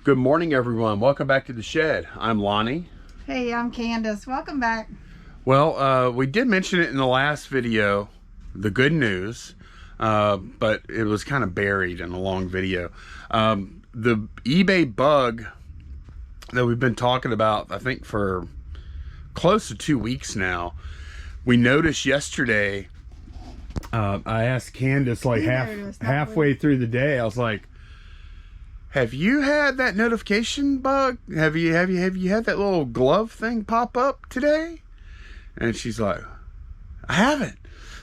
Good morning, everyone. Welcome back to the shed. I'm Lonnie. Hey, I'm Candace. Welcome back. Well, we did mention it in the last video, the good news, but it was kind of buried in a long video. The eBay bug that we've been talking about, I think for close to 2 weeks now, we noticed yesterday. I asked Candace like halfway through the day, I was like, have you had that notification bug? Have you had that little glove thing pop up today? And she's like, I haven't.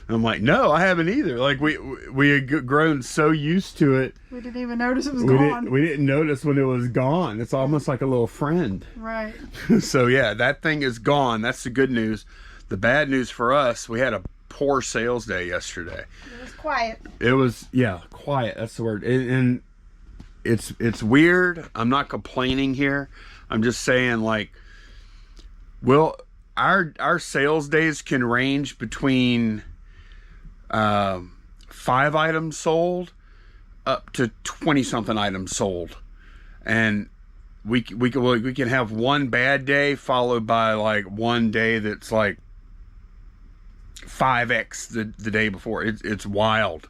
And I'm like, no, I haven't either. Like we had grown so used to it. We didn't even notice it was gone. We didn't notice when it was gone. It's almost like a little friend. Right. So yeah, that thing is gone. That's the good news. The bad news for us, we had a poor sales day yesterday. It was quiet. It was, yeah, quiet. That's the word. And it's weird. I'm not complaining here. I'm just saying, like, well, our sales days can range between 5 items sold up to 20 something items sold, and we can have one bad day followed by like one day that's like 5x the day before. It's wild.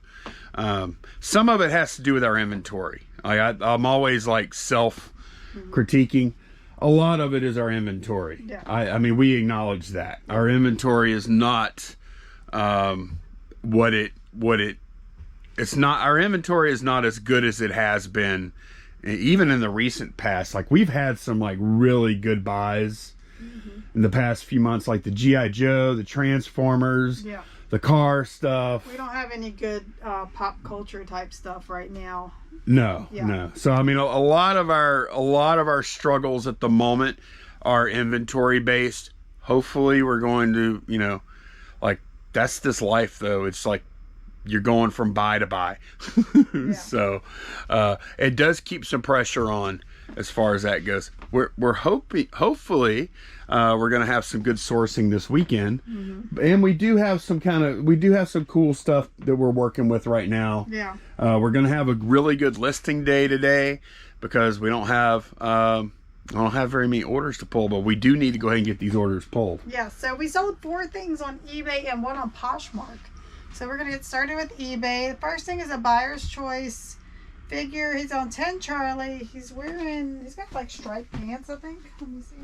Some of it has to do with our inventory. I'm always like self-critiquing. A lot of it is our inventory. Yeah. I mean, we acknowledge that our inventory is not it's not, our inventory is not as good as it has been, even in the recent past. Like, we've had some like really good buys in the past few months, like the G.I. Joe, the Transformers, the car stuff. We don't have any good pop culture type stuff right now. No. So I mean, a lot of our struggles at the moment are inventory based. Hopefully we're going to, like, that's this life though. It's like you're going from buy to buy. So it does keep some pressure on as far as that goes. We're hopefully we're gonna have some good sourcing this weekend, and we do have some cool stuff that we're working with right now. We're gonna have a really good listing day today because we don't have very many orders to pull, but we do need to go ahead and get these orders pulled. So we sold 4 things on eBay and 1 on Poshmark. So we're gonna get started with eBay. The first thing is a buyer's choice figure. He's on 10 Charlie. He's got like striped pants, I think. Let me see.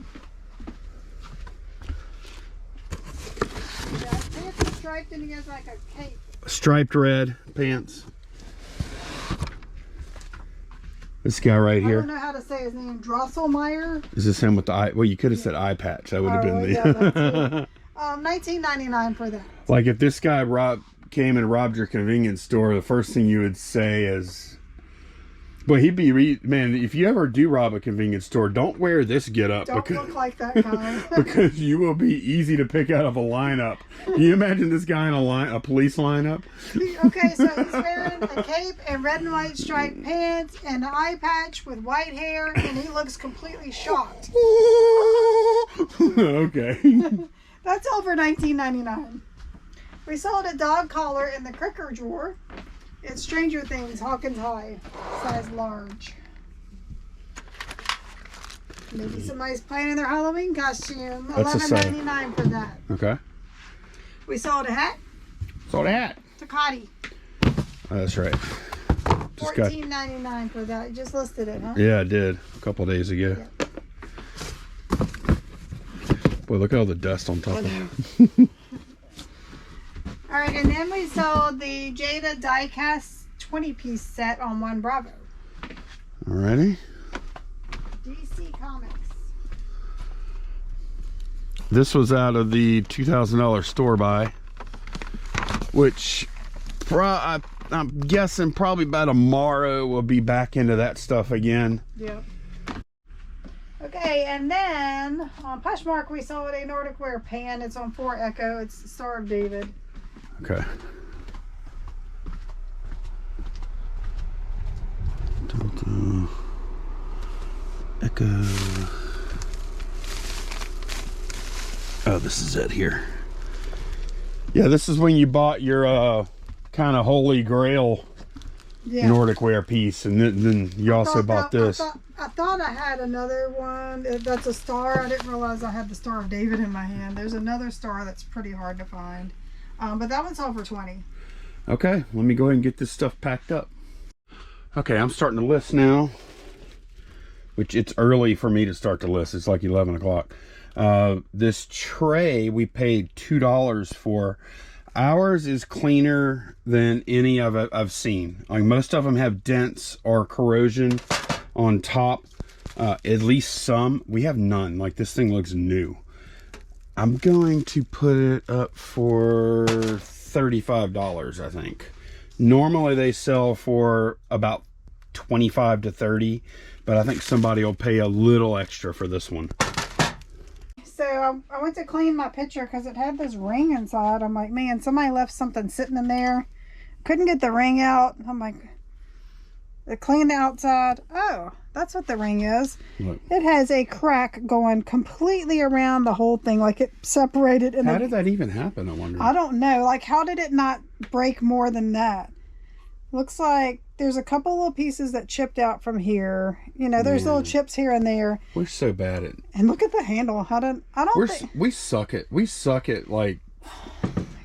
Yeah, pants are striped and he has like a cape. Striped red pants. This guy right here. I don't know how to say his name. Drosselmeyer. Is this him with the eye? Well, you could have said eye patch. That would have been the. Yeah, $19.99 for that. Like, if this guy came and robbed your convenience store, the first thing you would say is, well, he'd be man, if you ever do rob a convenience store, don't wear this getup. Don't look like that guy. Because you will be easy to pick out of a lineup. Can you imagine this guy in a police lineup? Okay, so he's wearing a cape and red and white striped pants and an eye patch with white hair, and he looks completely shocked. Okay. That's all for $19.99. We sold a dog collar in the Cricker drawer. It's Stranger Things, Hawkins High, size large. Maybe somebody's playing in their Halloween costume. $11.99 for that. Okay. We sold a hat. Takati. That's right. $14.99 for that. You just listed it, huh? Yeah, I did a couple days ago. Yeah. Boy, look at all the dust on top of it. All right, and then we sold the Jada diecast 20-piece set on One Bravo. Alrighty. DC Comics. This was out of the $2,000 store buy, which I'm guessing probably by tomorrow we'll be back into that stuff again. Yep. Okay, and then on Poshmark we sold a Nordic wear pan. It's on 4 Echo. It's the Star of David. Okay. Delta Echo. Oh, this is it here. Yeah, this is when you bought your kind of holy grail Nordic wear piece, and then you also bought this. I thought I had another one. That's a star. I didn't realize I had the Star of David in my hand. There's another star that's pretty hard to find, but that one's sold for $20. Okay, let me go ahead and get this stuff packed up. Okay, I'm starting to list now, which it's early for me to start to list. It's like 11 o'clock. This tray we paid $2 for. Ours is cleaner than any I've seen. Like, most of them have dents or corrosion on top, at least some. We have none. Like, this thing looks new. I'm going to put it up for $35, I think. Normally they sell for about $25 to $30, but I think somebody will pay a little extra for this one. So I went to clean my pitcher because it had this ring inside. I'm like, man, somebody left something sitting in there. Couldn't get the ring out. I'm like, I cleaned the outside. Oh, that's what the ring is. Look. It has a crack going completely around the whole thing, like it separated. How did that even happen, I wonder? I don't know. Like, how did it not break more than that? Looks like there's a couple little pieces that chipped out from here. You know, there's little chips here and there. We're so bad at. And look at the handle. We suck at. We suck at, like.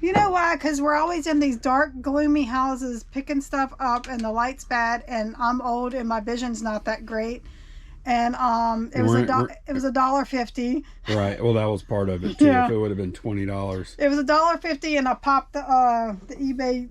You know why? Because we're always in these dark, gloomy houses picking stuff up, and the light's bad, and I'm old, and my vision's not that great. And it was $1.50. Right. Well, that was part of it too. Yeah. If it would have been $20. It was $1.50, and I popped the eBay,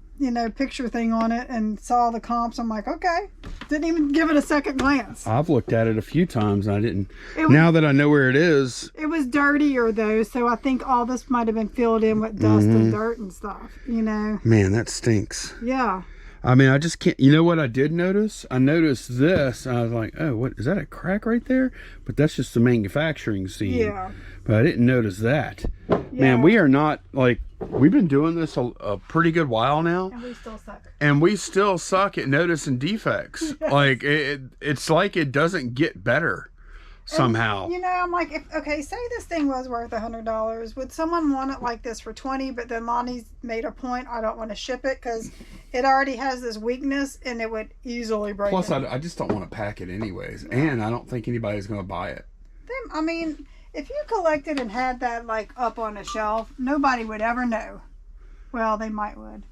picture thing on it and saw the comps. I'm like, okay. Didn't even give it a second glance. I've looked at it a few times and I didn't. Now that I know where it is. It was dirtier though, so I think all this might have been filled in with dust and dirt and stuff. Man, that stinks. Yeah. I mean, I just can't. You know what I did notice? I noticed this. And I was like, oh, what is that? A crack right there? But that's just the manufacturing scene. Yeah. But I didn't notice that. Yeah. Man, we are not like. We've been doing this a pretty good while now. And we still suck. And we still suck at noticing defects. Yes. Like, it's like it doesn't get better somehow. And, I'm like, say this thing was worth $100. Would someone want it like this for $20? But then Lonnie's made a point. I don't want to ship it because it already has this weakness and it would easily break. Plus, I just don't want to pack it anyways. And I don't think anybody's going to buy it. I mean, if you collected and had that like up on a shelf, nobody would ever know. Well, they might would.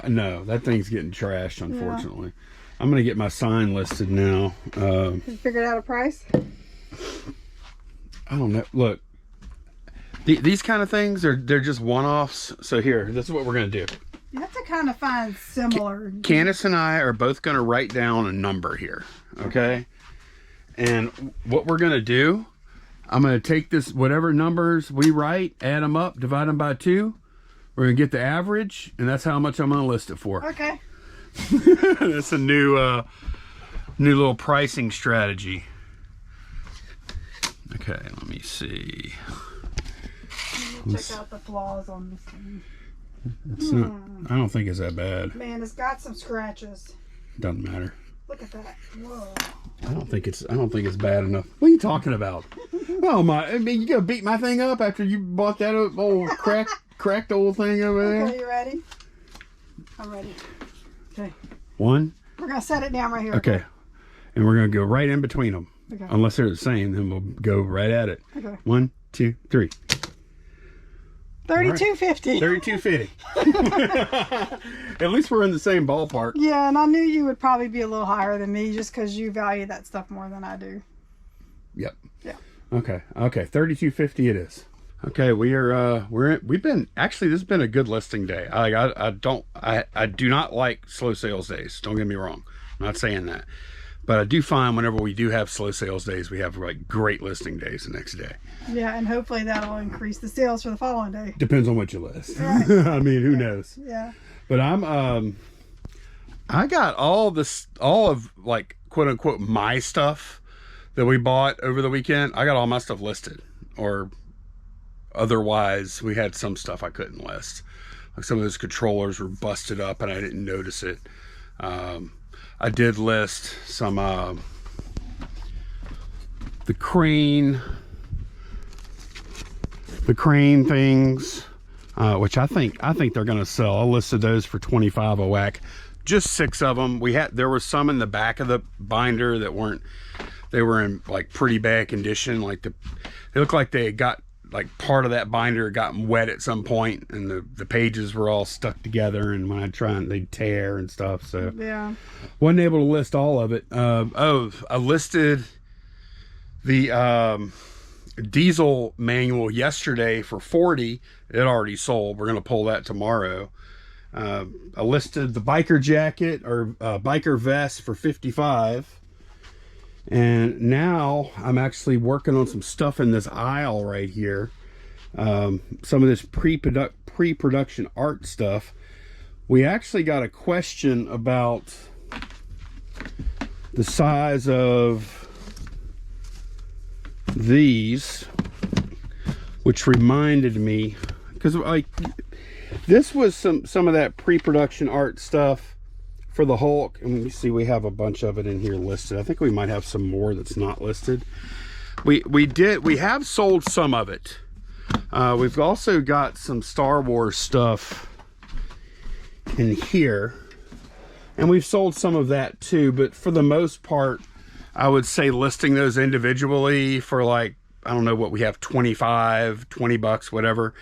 No, that thing's getting trashed, unfortunately. Yeah. I'm going to get my sign listed now. You figured out a price? I don't know. Look, these kind of things, they're just one-offs. So here, this is what we're going to do. You have to kind of find similar. Candace and I are both going to write down a number here, okay? And what we're going to do, I'm going to take this, whatever numbers we write, add them up, divide them by 2. We're going to get the average, and that's how much I'm going to list it for. Okay. That's a new little pricing strategy. Okay, let me see. Check out the flaws on this thing. It's not, I don't think it's that bad. Man, it's got some scratches. Doesn't matter. Look at that. Whoa. I don't think it's bad enough. What are you talking about? Oh my! I mean, you gonna beat my thing up after you bought that old cracked old thing over there? Okay, you ready? I'm ready. Okay. 1. We're gonna set it down right here. Okay. And we're gonna go right in between them. Okay. Unless they're the same, then we'll go right at it. Okay. 1, 2, 3. $32.50. $32.50. At least we're in the same ballpark. Yeah, and I knew you would probably be a little higher than me just because you value that stuff more than I do. Yep. Yeah. Okay. $32.50 it is. Okay, we've been actually, this has been a good listing day. I do not like slow sales days. Don't get me wrong. I'm not saying that. But I do find whenever we do have slow sales days, we have like great listing days the next day. Yeah, and hopefully that'll increase the sales for the following day. Depends on what you list. Right. I mean, who knows? Yeah. But I got all of like quote unquote my stuff that we bought over the weekend. I got all my stuff listed, or otherwise we had some stuff I couldn't list. Like some of those controllers were busted up and I didn't notice it. I did list some the crane things, which I think they're going to sell. I listed those for $25 a whack. Just 6 of them. There was some in the back of the binder that they were in like pretty bad condition. Like they looked like they got, like, part of that binder had gotten wet at some point, and the pages were all stuck together, and when I tried, they'd tear and stuff. So yeah, wasn't able to list all of it. I listed the diesel manual yesterday for $40. It already sold. We're gonna pull that tomorrow. I listed the biker jacket or biker vest for $55. And now I'm actually working on some stuff in this aisle right here. Some of this pre-production art stuff. We actually got a question about the size of these, which reminded me, because like this was some of that pre-production art stuff for the Hulk. And you see we have a bunch of it in here listed. I think we might have some more that's not listed. We have sold some of it. We've also got some Star Wars stuff in here, and we've sold some of that too, but for the most part I would say listing those individually for, like, I don't know what we have, 25, 20 bucks, whatever,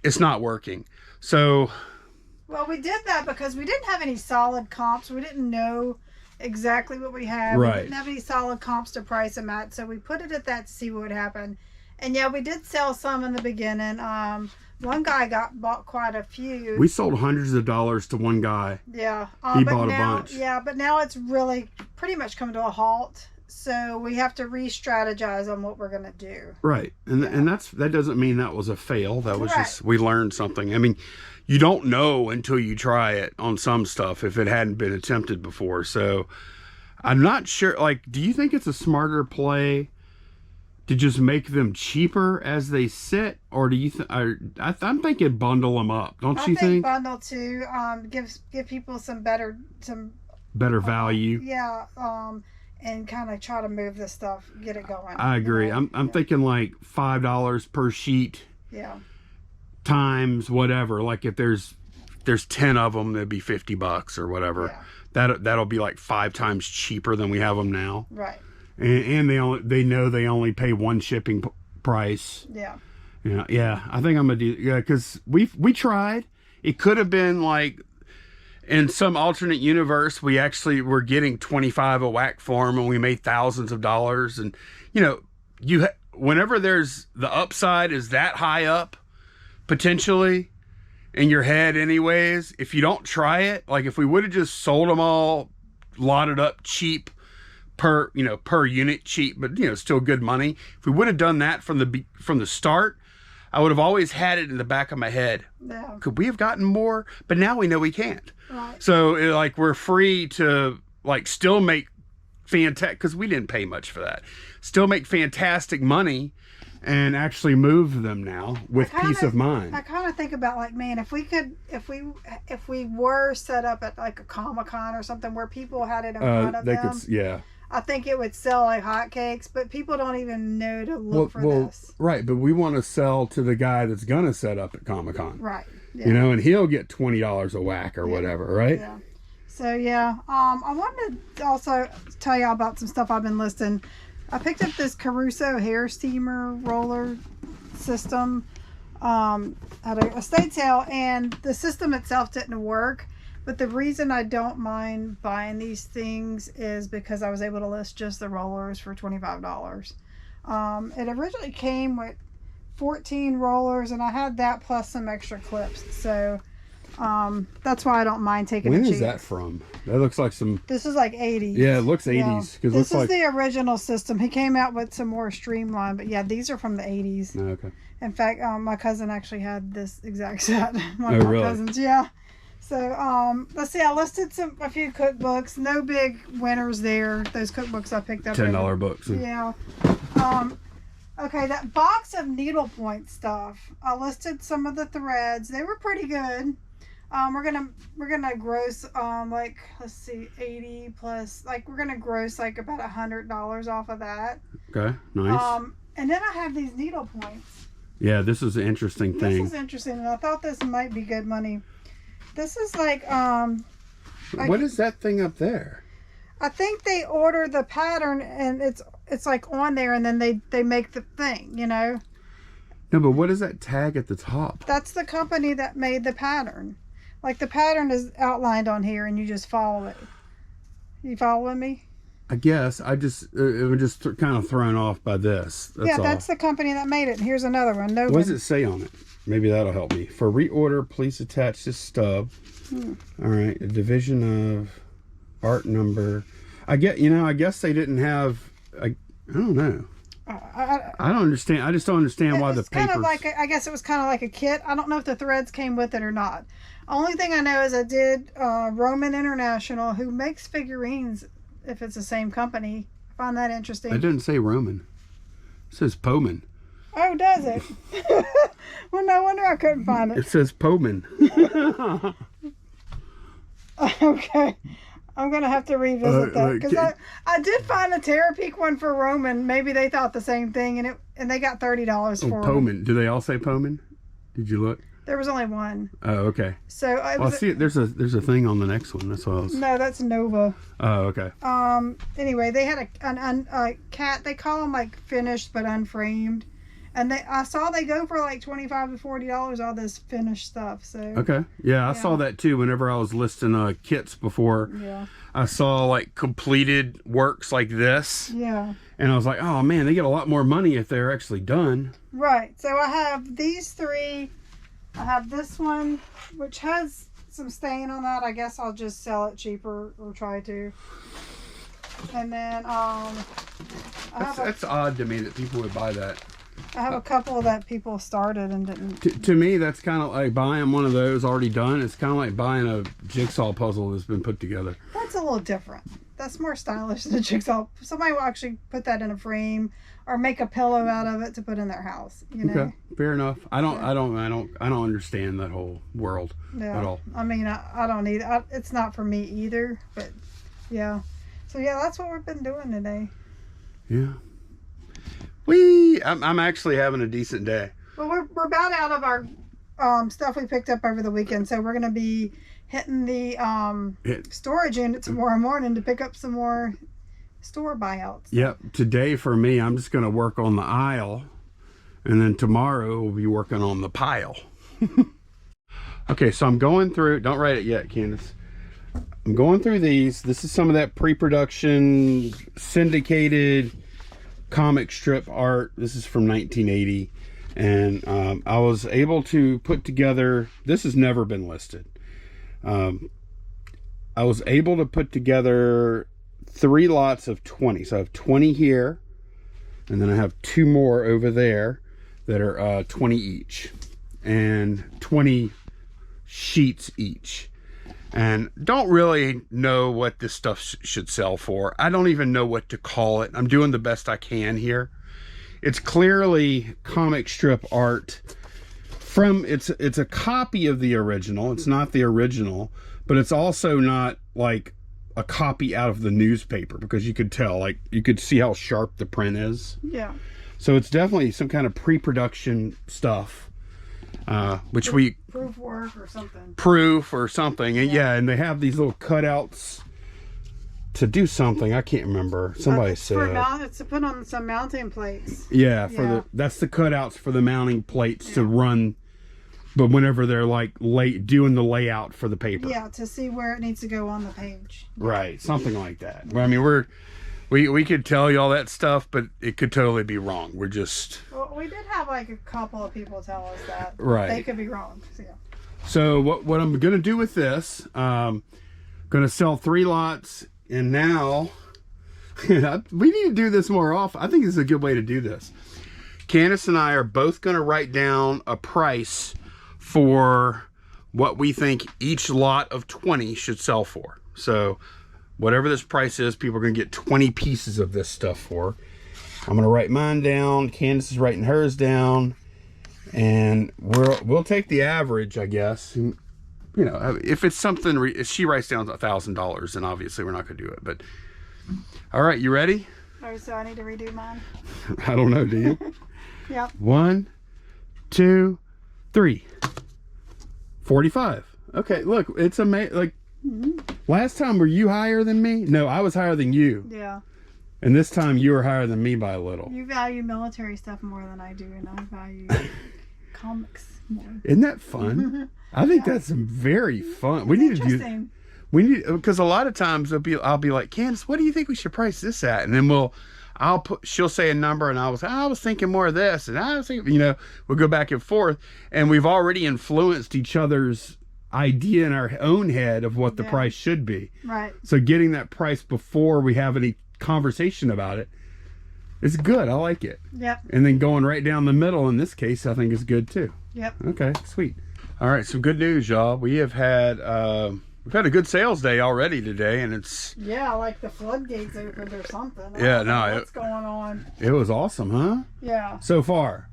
it's not working. So, well, we did that because we didn't have any solid comps. We didn't know exactly what we had. Right. We didn't have any solid comps to price them at, so we put it at that to see what would happen. And yeah, we did sell some in the beginning. One guy bought quite a few. We sold hundreds of dollars to one guy. Yeah. He bought a bunch. Yeah, but now it's really pretty much come to a halt. So we have to re-strategize on what we're going to do. Right. And that doesn't mean that was a fail. That was right. Just, we learned something. I mean, you don't know until you try it on some stuff if it hadn't been attempted before. So I'm not sure, like, do you think it's a smarter play to just make them cheaper as they sit, or do you I'm thinking bundle them up, don't you think? Bundle too, give people some better value. Yeah, and kind of try to move this stuff, get it going. I agree. I'm thinking like $5 per sheet. Yeah. Times whatever. Like if there's 10 of them, it'd be $50 or whatever. Yeah. That'll be like 5 times cheaper than we have them now. Right. And they know they only pay one shipping price. Yeah. Yeah. I think I'm gonna do, yeah, because we tried. It could have been like in some alternate universe we actually were getting $25 a whack for them, and we made thousands of dollars. And whenever there's the upside is that high up potentially in your head anyways, if you don't try it, like if we would have just sold them all lotted up cheap per unit cheap, but still good money, if we would have done that from the start, I would have always had it in the back of my head. Yeah. Could we have gotten more? But now we know we can't. Right. So we're free to still make fantastic, because we didn't pay much for that, still make fantastic money and actually move them now with peace of mind. I kind of think about, like, man, if we were set up at like a Comic-Con or something where people had it in front of them, yeah, I think it would sell like hotcakes, but people don't even know to look for this. Right, but we want to sell to the guy that's going to set up at Comic-Con. Right. Yeah. And he'll get $20 a whack or whatever, right? Yeah. So, yeah. I wanted to also tell y'all about some stuff I've been listing. I picked up this Caruso hair steamer roller system at a estate sale, and the system itself didn't work. But the reason I don't mind buying these things is because I was able to list just the rollers for $25. It originally came with 14 rollers, and I had that plus some extra clips. So that's why I don't mind taking it cheap. When is that from? That looks like some... This is like 80s. Yeah, it looks 80s. Yeah. This is the original system. He came out with some more streamlined, but yeah, these are from the 80s. Oh, okay. In fact, my cousin actually had this exact set. One of my really? Cousins, yeah. So, let's see. I listed a few cookbooks. No big winners there. Those cookbooks I picked up. $10 books. Yeah. Okay, that box of needlepoint stuff. I listed some of the threads. They were pretty good. We're gonna gross like, let's see, 80 plus. Like, we're gonna gross like about $100 off of that. Okay, nice. And then I have these needlepoints. Yeah, this is an interesting thing. This is interesting, and I thought this might be good money. This is like what is that thing up there? I think they order the pattern and it's like on there, and then they make the thing, you know. No, but what is that tag at the top? That's the company that made the pattern. Like the pattern is outlined on here, and you just follow it. You following me? I guess I just it was just kind of thrown off by this. That's all. That's the company that made it. And here's another one. No. What does it say on it? Maybe that'll help me. For reorder, please attach this stub. All right, a division of art number. I guess they didn't have. I don't know. I don't understand. I just don't understand why the papers. Kind of like I guess it was kind of like a kit. I don't know if the threads came with it or not. Only thing I know is I did Roman International, who makes figurines. If it's the same company, I find that interesting. It didn't say Roman. It says Poman. Oh, does it? Well, no wonder I couldn't find it. It says Poman. Okay. I'm going to have to revisit that. Because I did find a Terapeak one for Roman. Maybe they thought the same thing, and they got $30 for it. Poman. Do they all say Poman? Did you look? There was only one. Oh, okay. So see, there's a thing on the next one. That's what I was. No, that's Nova. Oh, okay. Anyway, they had a cat. They call them like finished but unframed, and I saw they go for like $25 to $40 all this finished stuff. So. Okay. Yeah, I saw that too. Whenever I was listing kits before. Yeah. I saw like completed works like this. Yeah. And I was like, oh man, they get a lot more money if they're actually done. Right. So I have these three. I have this one, which has some stain on that. I guess I'll just sell it cheaper or try to. And then that's odd to me that people would buy that. I have a couple that people started and didn't. To me, that's kind of like buying one of those already done. It's kind of like buying a jigsaw puzzle that's been put together. That's a little different. That's more stylish than a jigsaw. Somebody will actually put that in a frame or make a pillow out of it to put in their house. You know. Okay, fair enough. I don't understand that whole world at all. I mean, I don't need. It's not for me either. But yeah. So yeah, that's what we've been doing today. Yeah. I'm actually having a decent day. Well, we're about out of our stuff we picked up over the weekend, so we're gonna be hitting the storage unit tomorrow morning to pick up some more store buyouts. Yep. Today for me, I'm just gonna work on the aisle, and then tomorrow we'll be working on the pile. Okay, so I'm going through. Don't write it yet, Candace. I'm going through these. This is some of that pre-production syndicated comic strip art. This is from 1980, and I was able to put together. This has never been listed. I was able to put together 3 lots of 20. So I have 20 here, and then I have 2 more over there that are 20 each, and 20 sheets each. And don't really know what this stuff should sell for. I don't even know what to call it. I'm doing the best I can here. It's clearly comic strip art from, it's a copy of the original. It's not the original, but it's also not like a copy out of the newspaper, because you could tell, like, you could see how sharp the print is. Yeah. So it's definitely some kind of pre-production stuff. Which proof work or something. Proof or something. And yeah, and they have these little cutouts to do something. I can't remember. Somebody said it's to put on some mounting plates. Yeah, that's the cutouts for the mounting plates to run, but whenever they're like doing the layout for the paper. Yeah, to see where it needs to go on the page. Right, something like that. I mean, we could tell you all that stuff, but it could totally be wrong. We're just... Well, we did have like a couple of people tell us that. Right. They could be wrong. So, yeah. So what I'm going to do with this, going to sell 3 lots, and now we need to do this more often. I think this is a good way to do this. Candace and I are both going to write down a price for what we think each lot of 20 should sell for. So whatever this price is, people are going to get 20 pieces of this stuff for. I'm going to write mine down. Candace is writing hers down. And we'll take the average, I guess. You know, if it's something, if she writes down $1,000, then obviously we're not going to do it. But all right, you ready? Oh, so I need to redo mine? I don't know, do you? Yeah. 1, 2, 3. 45. Okay, look, it's amazing. Like, last time, were you higher than me? No, I was higher than you. Yeah. And this time, you were higher than me by a little. You value military stuff more than I do, and I value comics more. Isn't that fun? I think that's very fun. We need to do. Interesting. We need, because a lot of times I'll be like, Candace, what do you think we should price this at? And then she'll say a number, and I was thinking more of this, and I was thinking, you know, we'll go back and forth, and we've already influenced each other's idea in our own head of what the price should be. Right. So getting that price before we have any conversation about it is good. I like it. Yep. And then going right down the middle in this case, I think is good too. Yep. Okay, sweet. All right, some good news, y'all. We have had we've had a good sales day already today, and it's like the floodgates opened or something. Yeah, no, what's going on? It was awesome, huh? Yeah. So far.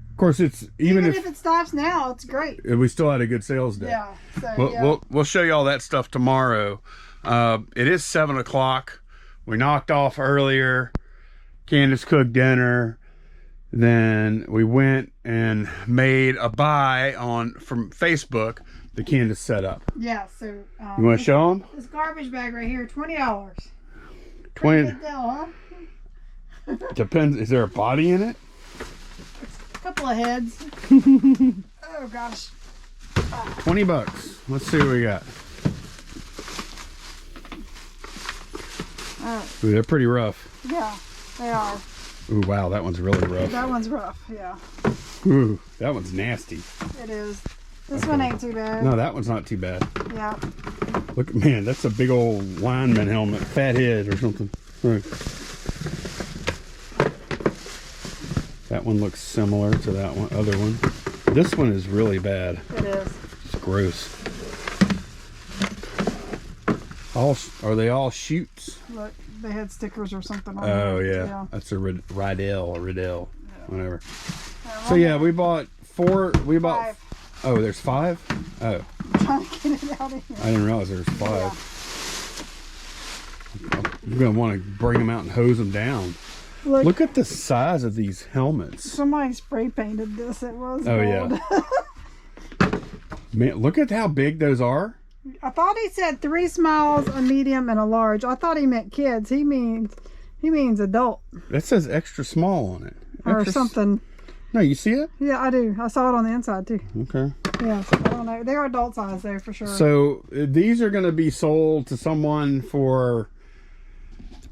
Of course, it's even if it stops now, it's great. We still had a good sales day. Yeah. So We'll show you all that stuff tomorrow. It is 7 o'clock. We knocked off earlier. Candace cooked dinner. Then we went and made a buy from Facebook that Candace set up. Yeah. So you want to show them? This garbage bag right here, $20. 20. Good deal, huh? Depends. Is there a body in it? Couple of heads. Oh gosh. $20. Let's see what we got. Ooh, they're pretty rough. Yeah, they are. Ooh, wow, that one's really rough. That one's rough, yeah. Ooh, that one's nasty. It is. This one ain't too bad. No, that one's not too bad. Yeah. Look, man, that's a big old lineman helmet, fat head or something. Right. That one looks similar to that other one. This one is really bad. It is. It's gross. Are they all shoots? Look, they had stickers or something on Oh them. yeah, that's a Riddell, whatever. Yeah, So we bought 4. We bought 5. Oh, there's 5. Oh, I'm trying to get it out of here. I didn't realize there was 5. You're gonna want to bring them out and hose them down. Look at the size of these helmets. Somebody spray painted this. It was Oh gold. Yeah. Man, look at how big those are. I thought he said 3 smiles, a medium, and a large. I thought he meant kids. He means adult. That says extra small on it. Or something. No, you see it? Yeah, I do. I saw it on the inside too. Okay. Yeah, so I don't know. They're adult size there for sure. So these are going to be sold to someone for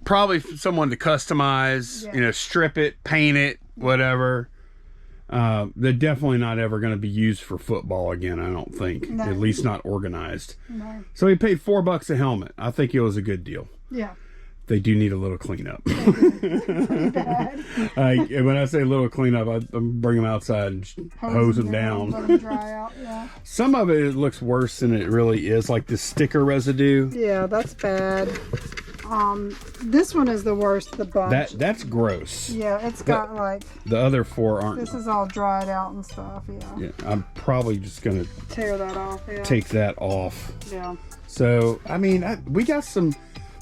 probably someone to customize, Yeah. Strip it, paint it, whatever. They're definitely not ever going to be used for football again, I don't think. No. At least not organized. No. So we paid $4 a helmet. I think it was a good deal. Yeah. They do need a little cleanup. When I say a little cleanup, I bring them outside and hose them down. Let them dry out. Yeah. Some of it looks worse than it really is, like the sticker residue. Yeah, that's bad. This one is the worst. The bunch. That's gross. Yeah, it's got like. The other 4 aren't. This is all dried out and stuff. Yeah. I'm probably just gonna Tear that off. Yeah. take that off. Yeah. So I mean, we got some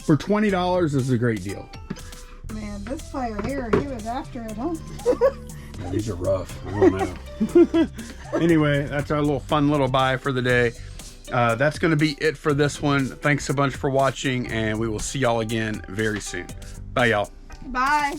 for $20 is a great deal. Man, this player here, he was after it, huh? Yeah, these are rough. I don't know. Anyway, that's our fun little buy for the day. That's going to be it for this one. Thanks a bunch for watching, and we will see y'all again very soon. Bye, y'all. Bye.